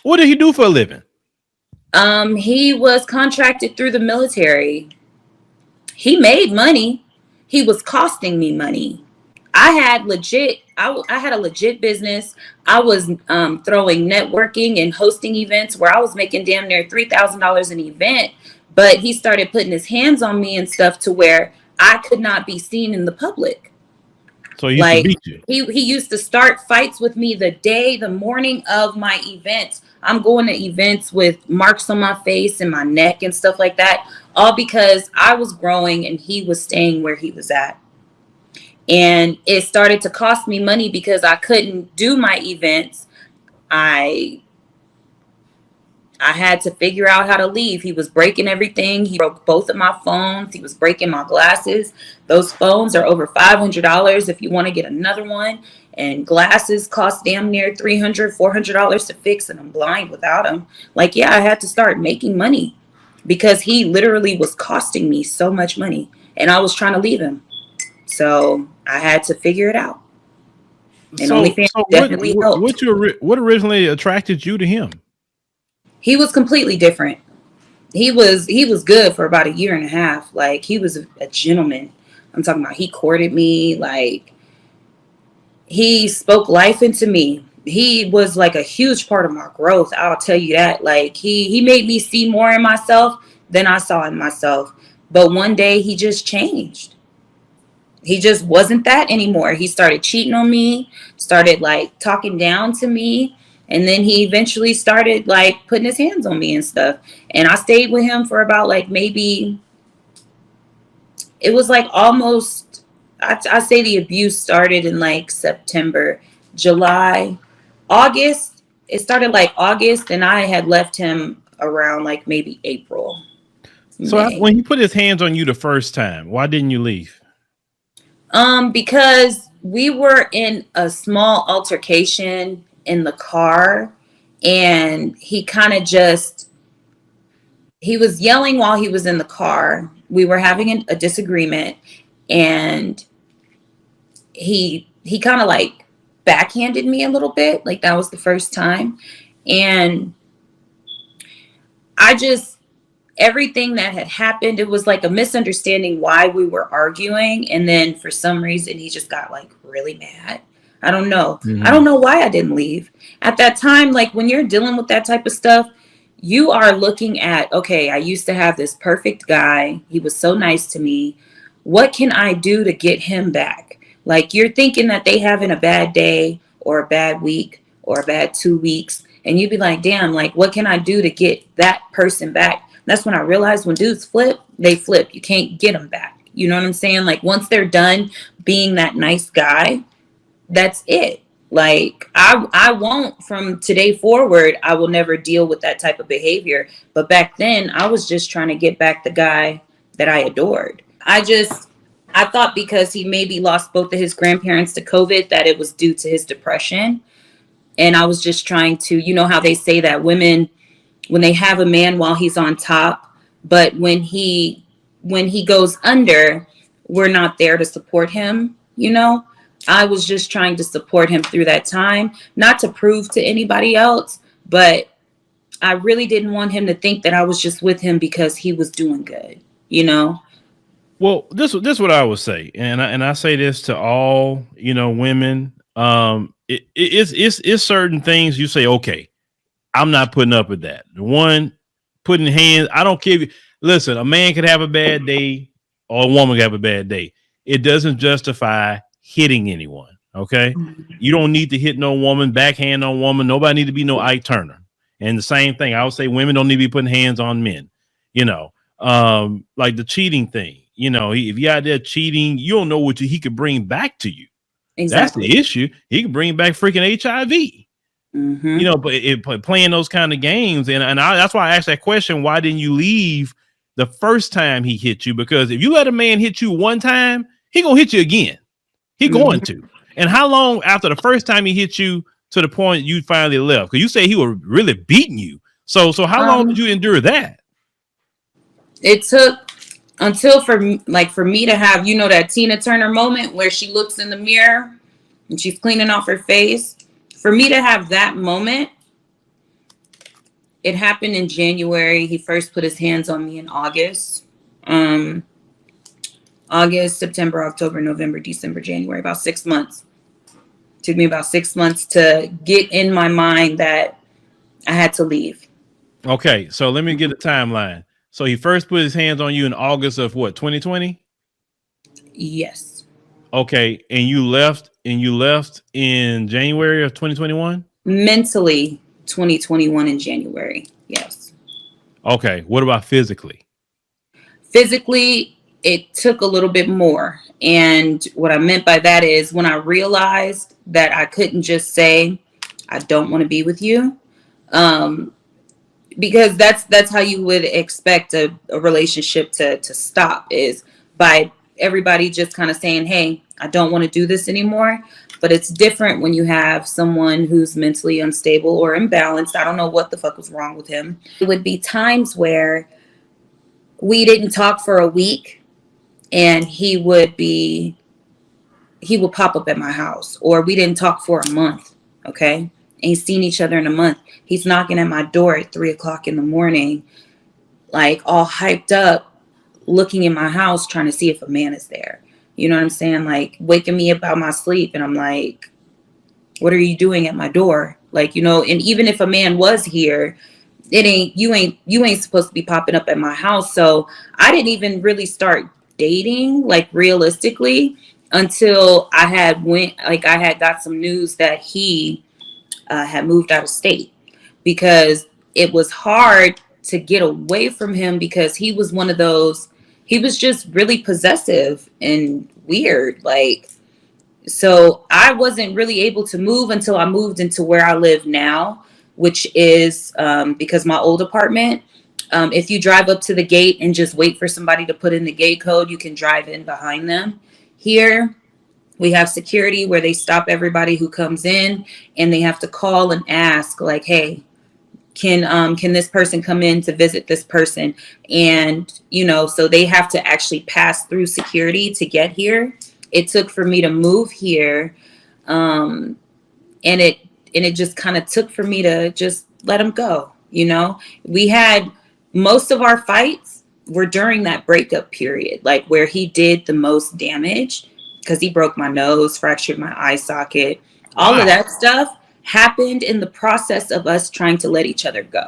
What did he do for a living? He was contracted through the military. He made money. He was costing me money. I had a legit business. I was throwing networking and hosting events where I was making damn near $3,000 an event. But he started putting his hands on me and stuff to where I could not be seen in the public. So he used to Like beat you. he used to start fights with me the morning of my events. I'm going to events with marks on my face and my neck and stuff like that, all because I was growing and he was staying where he was at. And it started to cost me money because I couldn't do my events. I I had to figure out how to leave. He was breaking everything. He broke both of my phones. He was breaking my glasses. Those phones are over $500 if you want to get another one. And glasses cost damn near $300, $400 to fix, and I'm blind without them. Like, yeah, I had to start making money because he literally was costing me so much money, and I was trying to leave him. So I had to figure it out. And OnlyFans definitely helped. What originally attracted you to him? He was completely different. He was good for about a year and a half. Like, he was a gentleman. I'm talking about, he courted me. Like, he spoke life into me. He was like a huge part of my growth. I'll tell you that. Like, he made me see more in myself than I saw in myself. But one day he just changed. He just wasn't that anymore. He started cheating on me, started like talking down to me. And then he eventually started like putting his hands on me and stuff. And I stayed with him for about like maybe, it was like almost, I say the abuse started in like September, July, August. It started like August, and I had left him around like maybe April. So when he put his hands on you the first time, why didn't you leave? Because we were in a small altercation in the car, and he kind of just, he was yelling while he was in the car. We were having a disagreement, and he kind of like backhanded me a little bit. Like, that was the first time. And I just, everything that had happened, it was like a misunderstanding why we were arguing. And then for some reason, he just got like really mad. I don't know. Mm-hmm. I don't know why I didn't leave. At that time, like when you're dealing with that type of stuff, you are looking at, okay, I used to have this perfect guy. He was so nice to me. What can I do to get him back? Like, you're thinking that they having a bad day or a bad week or a bad 2 weeks. And you'd be like, damn, like, what can I do to get that person back? That's when I realized when dudes flip, they flip. You can't get them back. You know what I'm saying? Like, once they're done being that nice guy, that's it. Like, I won't, from today forward, I will never deal with that type of behavior. But back then, I was just trying to get back the guy that I adored. I thought because he maybe lost both of his grandparents to COVID, that it was due to his depression. And I was just trying to, you know how they say that women, when they have a man while he's on top, but when he goes under, we're not there to support him, you know? I was just trying to support him through that time, not to prove to anybody else, but I really didn't want him to think that I was just with him because he was doing good, you know? Well, this is what I would say, and I say this to all, you know, women. It's certain things you say, okay, I'm not putting up with that. The one putting hands, I don't care. Listen, a man could have a bad day or a woman could have a bad day. It doesn't justify hitting anyone. Okay. Mm-hmm. You don't need to hit no woman, backhand no woman. Nobody need to be no Ike Turner. And the same thing, I would say women don't need to be putting hands on men, you know, like the cheating thing. You know, if you're out there cheating, you don't know what he could bring back to you. Exactly. That's the issue. He can bring back freaking HIV. Mm-hmm. You know, but playing those kind of games, that's why I asked that question. Why didn't you leave the first time he hit you? Because if you let a man hit you one time, he gonna hit you again. He going to. And how long after the first time he hit you to the point you finally left? Because you say he was really beating you. So how long did you endure that? It took until for me to have, you know, that Tina Turner moment where she looks in the mirror and she's cleaning off her face. For me to have that moment, It happened in January. He first put his hands on me in August. Um, August, September, October, November, December, January, about 6 months. Took me about 6 months to get in my mind that I had to leave. Okay, so let me get a timeline. So he first put his hands on you in August of what, 2020? Yes. Okay, and you left in January of 2021? Mentally, 2021 in January. Yes. Okay, what about physically? Physically, it took a little bit more. And what I meant by that is when I realized that I couldn't just say, I don't want to be with you. Um, because that's how you would expect a relationship to stop, is by everybody just kind of saying, hey, I don't want to do this anymore. But it's different when you have someone who's mentally unstable or imbalanced. I don't know what the fuck was wrong with him. It would be times where we didn't talk for a week, and he would pop up at my house, or we didn't talk for a month. Okay. Ain't seen each other in a month. He's knocking at my door at 3 o'clock in the morning, like all hyped up, looking in my house, trying to see if a man is there. You know what I'm saying? Like waking me up out my sleep. And I'm like, what are you doing at my door? Like, and even if a man was here, you ain't supposed to be popping up at my house. So I didn't even really start dating, like realistically, until I had got some news that he had moved out of state, because it was hard to get away from him, because he was one of those, he was just really possessive and weird. Like, so I wasn't really able to move until I moved into where I live now, which is because my old apartment, if you drive up to the gate and just wait for somebody to put in the gate code, you can drive in behind them. Here, we have security where they stop everybody who comes in, and they have to call and ask, like, hey, can this person come in to visit this person? And so they have to actually pass through security to get here. It took for me to move here, and it just kind of took for me to just let him go. We had most of our fights were during that breakup period, like where he did the most damage, because he broke my nose, fractured my eye socket. All of that stuff happened in the process of us trying to let each other go.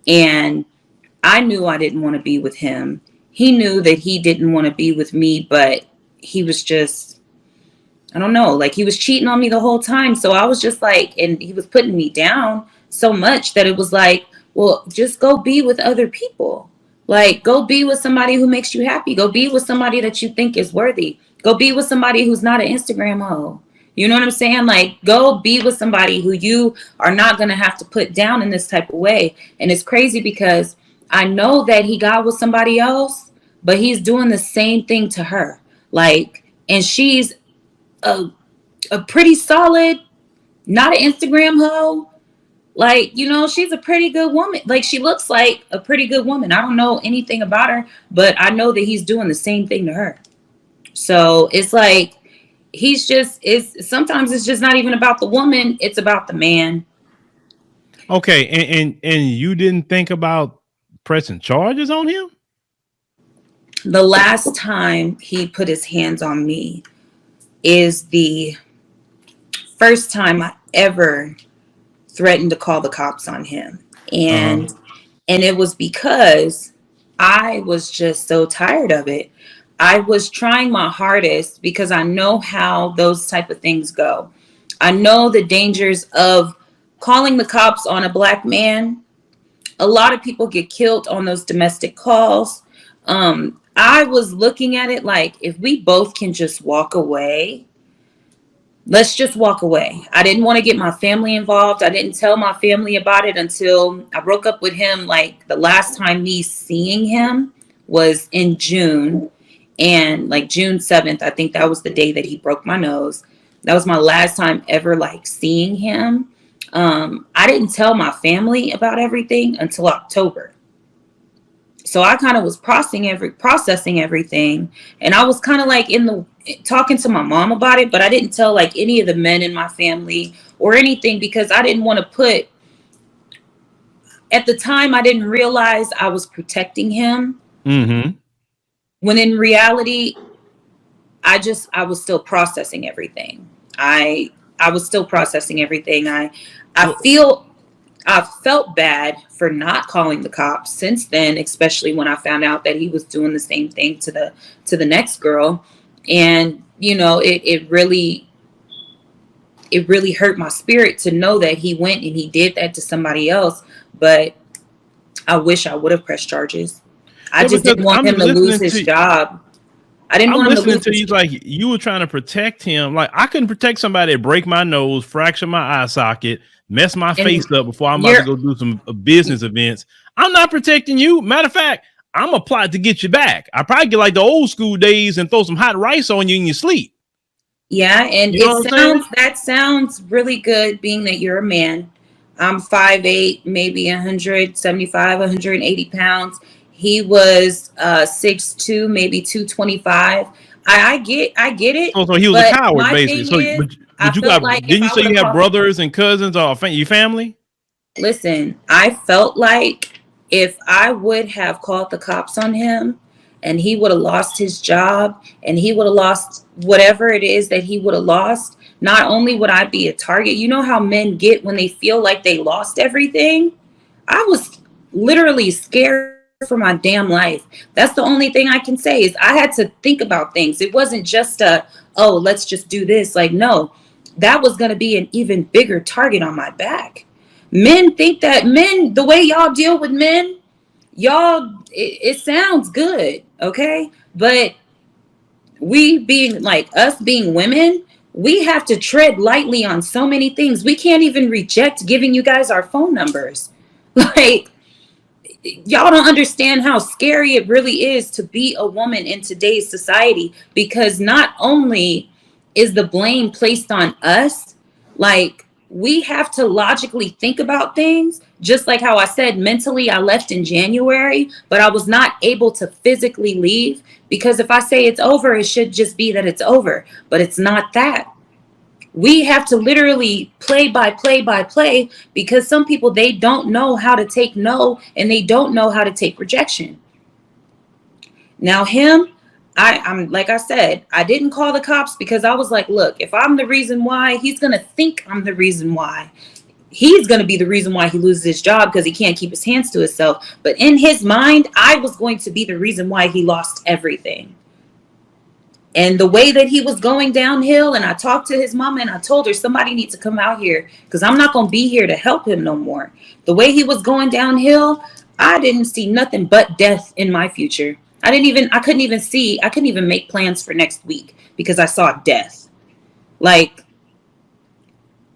And I knew I didn't want to be with him. He knew that he didn't want to be with me, but he was just, I don't know, like he was cheating on me the whole time. So I was just like, and he was putting me down so much that it was like, well, just go be with other people. Like, go be with somebody who makes you happy. Go be with somebody that you think is worthy. Go be with somebody who's not an Instagram hoe. You know what I'm saying? Like, go be with somebody who you are not going to have to put down in this type of way. And it's crazy because I know that he got with somebody else, but he's doing the same thing to her. Like, and she's a pretty solid, not an Instagram hoe. Like, she's a pretty good woman. Like, she looks like a pretty good woman. I don't know anything about her, but I know that he's doing the same thing to her. So it's like, sometimes it's just not even about the woman. It's about the man. Okay. And you didn't think about pressing charges on him? The last time he put his hands on me is the first time I ever threatened to call the cops on him. And it was because I was just so tired of it. I was trying my hardest because I know how those type of things go. I know the dangers of calling the cops on a Black man. A lot of people get killed on those domestic calls. I was looking at it like, if we both can just walk away, let's just walk away. I didn't want to get my family involved. I didn't tell my family about it until I broke up with him. Like, the last time me seeing him was in June. And like June 7th, I think that was the day that he broke my nose. That was my last time ever like seeing him. I didn't tell my family about everything until October. So I kind of was processing everything. And I was kind of like talking to my mom about it, but I didn't tell like any of the men in my family or anything, because I didn't want to put at the time I didn't realize I was protecting him. Mm-hmm. When in reality, I was still processing everything. I was still processing everything. I Well, feel I felt bad for not calling the cops since then, especially when I found out that he was doing the same thing to the next girl. And you know, it really hurt my spirit to know that he went and he did that to somebody else. But I wish I would have pressed charges. I well, just because didn't want him to lose his job. I didn't I'm want him to listening lose to his you job. like you were trying to protect him. Like I couldn't protect somebody that break my nose, fracture my eye socket, mess my face And up before I'm about to you're go do some business events. I'm not protecting you. Matter of fact, I'm applied to get you back. I probably get like the old school days and throw some hot rice on you in your sleep. Yeah, and You know what I'm saying? that sounds really good being that you're a man. I'm 5'8", maybe 175, 180 pounds. He was 6'2", maybe 225. I get it, So he was a but coward, my basically. thing So, is I but you felt got? like if Didn't you I say would have you have called the brothers and cousins or your family? listen, I felt like if I would have called the cops on him and he would have lost his job and he would have lost whatever it is that he would have lost, not only would I be a target, you know how men get when they feel like they lost everything? I was literally scared for my damn life. That's the only thing I can say is I had to think about things. It wasn't just oh, let's just do this. Like, no, that was going to be an even bigger target on my back. Men think that the way y'all deal with men, it sounds good, okay? But we being like us being women, we have to tread lightly on so many things. We can't even reject giving you guys our phone numbers. Like, y'all don't understand how scary it really is to be a woman in today's society, because not only is the blame placed on us, like we have to logically think about things. Just like how I said, mentally I left in January, but I was not able to physically leave, because if I say it's over, it should just be that it's over, but it's not that. We have to literally play by play by play, because some people, they don't know how to take no, and they don't know how to take rejection. Now him, I'm like I said, I didn't call the cops because I was like, look, if I'm the reason why, he's gonna think I'm the reason why. He's gonna be the reason why he loses his job because he can't keep his hands to himself. But in his mind, I was going to be the reason why he lost everything. And the way that he was going downhill, and I talked to his mama and I told her somebody needs to come out here because I'm not going to be here to help him no more. The way he was going downhill, I didn't see nothing but death in my future. I couldn't even make plans for next week because I saw death. Like,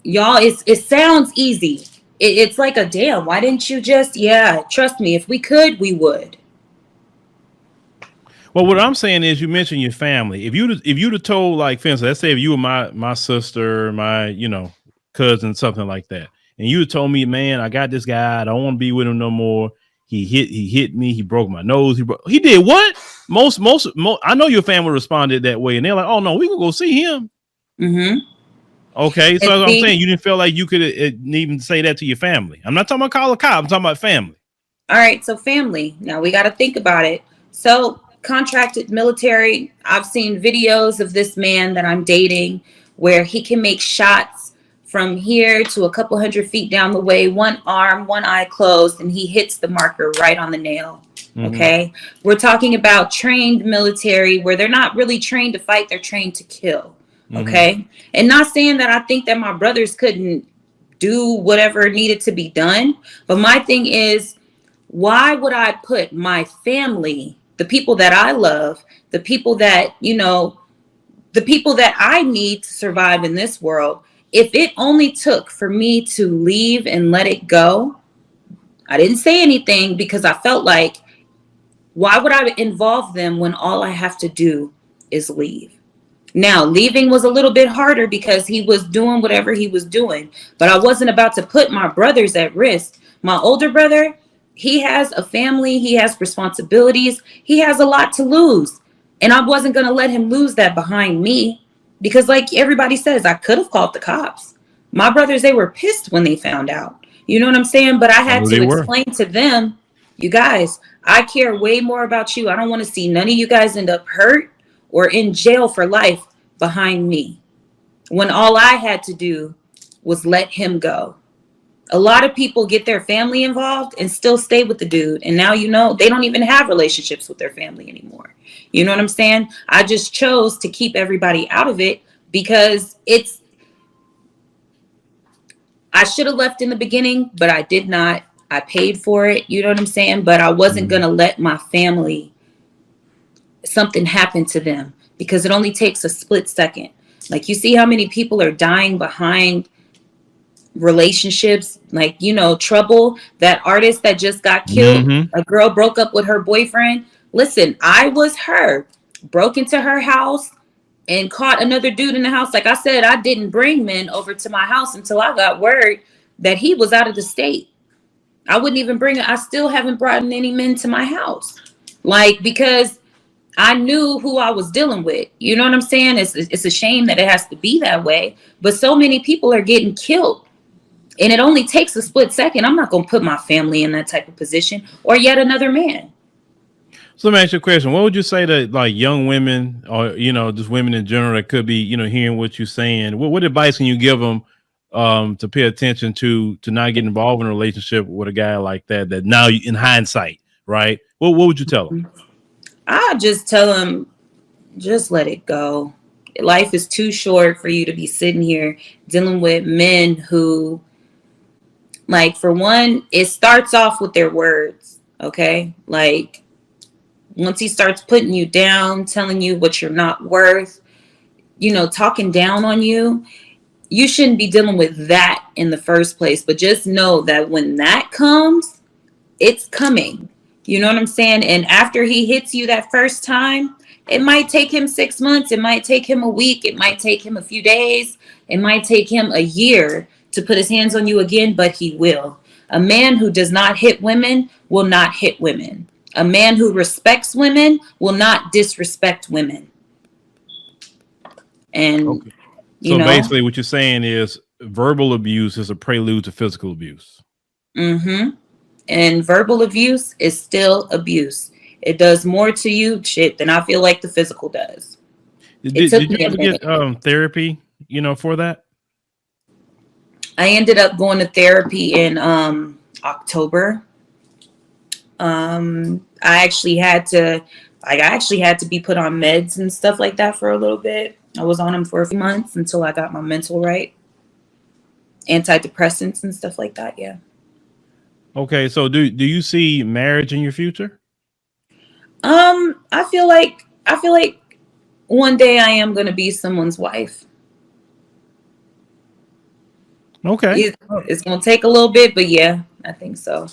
y'all, it sounds easy. It's like a damn, why didn't you just, yeah, trust me, if we could, we would. Well, what I'm saying is, you mentioned your family. If you'd have told, like, for instance, let's say if you were my sister, my cousin, something like that, and you told me, man, I got this guy, I don't want to be with him no more. He hit me, he broke my nose, he did what? Most I know your family responded that way, and they're like, oh no, we can go see him. Mm-hmm. Okay, so And as I'm see, saying, you didn't feel like you could even say that to your family. I'm not talking about call a cop. I'm talking about family. all right, so family. Now we got to think about it. So, contracted military, I've seen videos of this man that I'm dating where he can make shots from here to a couple 100 feet down the way, one arm, one eye closed, and he hits the marker right on the nail. Mm-hmm. Okay. We're talking about trained military where they're not really trained to fight, they're trained to kill. Okay. Mm-hmm. And not saying that I think that my brothers couldn't do whatever needed to be done. But my thing is, why would I put my family, the people that I love, the people that, the people that I need to survive in this world, if it only took for me to leave and let it go? I didn't say anything because I felt like, why would I involve them when all I have to do is leave? Now, leaving was a little bit harder because he was doing whatever he was doing, but I wasn't about to put my brothers at risk. My older brother, he has a family, he has responsibilities, he has a lot to lose. And I wasn't going to let him lose that behind me because, like everybody says, I could have called the cops. My brothers, they were pissed when they found out. You know what I'm saying? But I I had knew to they were. explain to them, you guys, I care way more about you. I don't want to see none of you guys end up hurt or in jail for life behind me. When all I had to do was let him go. A lot of people get their family involved and still stay with the dude. And now, they don't even have relationships with their family anymore. You know what I'm saying? I just chose to keep everybody out of it because I should have left in the beginning, but I did not. I paid for it. You know what I'm saying? But I wasn't going Mhm. to let my family, something happen to them, because it only takes a split second. Like, you see how many people are dying behind relationships, like, Trouble, that artist that just got killed. Mhm. A girl broke up with her boyfriend. Listen, I was her. Broke into her house and caught another dude in the house. Like I said, I didn't bring men over to my house until I got word that he was out of the state. I wouldn't even bring it. I still haven't brought in any men to my house. Like, because I knew who I was dealing with. You know what I'm saying? It's a shame that it has to be that way. But so many people are getting killed. And it only takes a split second. I'm not going to put my family in that type of position, or yet another man. So let me ask you a question. What would you say to like young women, or just women in general that could be hearing what you're saying? What advice can you give them to pay attention to not get involved in a relationship with a guy like that? That now, in hindsight, right? What would you tell them? I just tell them, just let it go. Life is too short for you to be sitting here dealing with men who, like, for one, it starts off with their words. Okay. Like, once he starts putting you down, telling you what you're not worth, talking down on you, you shouldn't be dealing with that in the first place. But just know that when that comes, it's coming. You know what I'm saying? And after he hits you that first time, it might take him 6 months. It might take him a week. It might take him a few days. It might take him a year to put his hands on you again, but he will. A man who does not hit women will not hit women. A man who respects women will not disrespect women. And, Okay. you So know, basically, what you're saying is verbal abuse is a prelude to physical abuse. mm-hmm. And verbal abuse is still abuse. It does more to you, shit, than I feel like the physical does. It Did took you me a ever get minute. therapy? For that? I ended up going to therapy in October. I actually had to be put on meds and stuff like that for a little bit. I was on them for a few months until I got my mental right. Antidepressants and stuff like that, yeah. Okay. So do you see marriage in your future? I feel like one day I am gonna be someone's wife. Okay. It's gonna take a little bit, but yeah, I think so.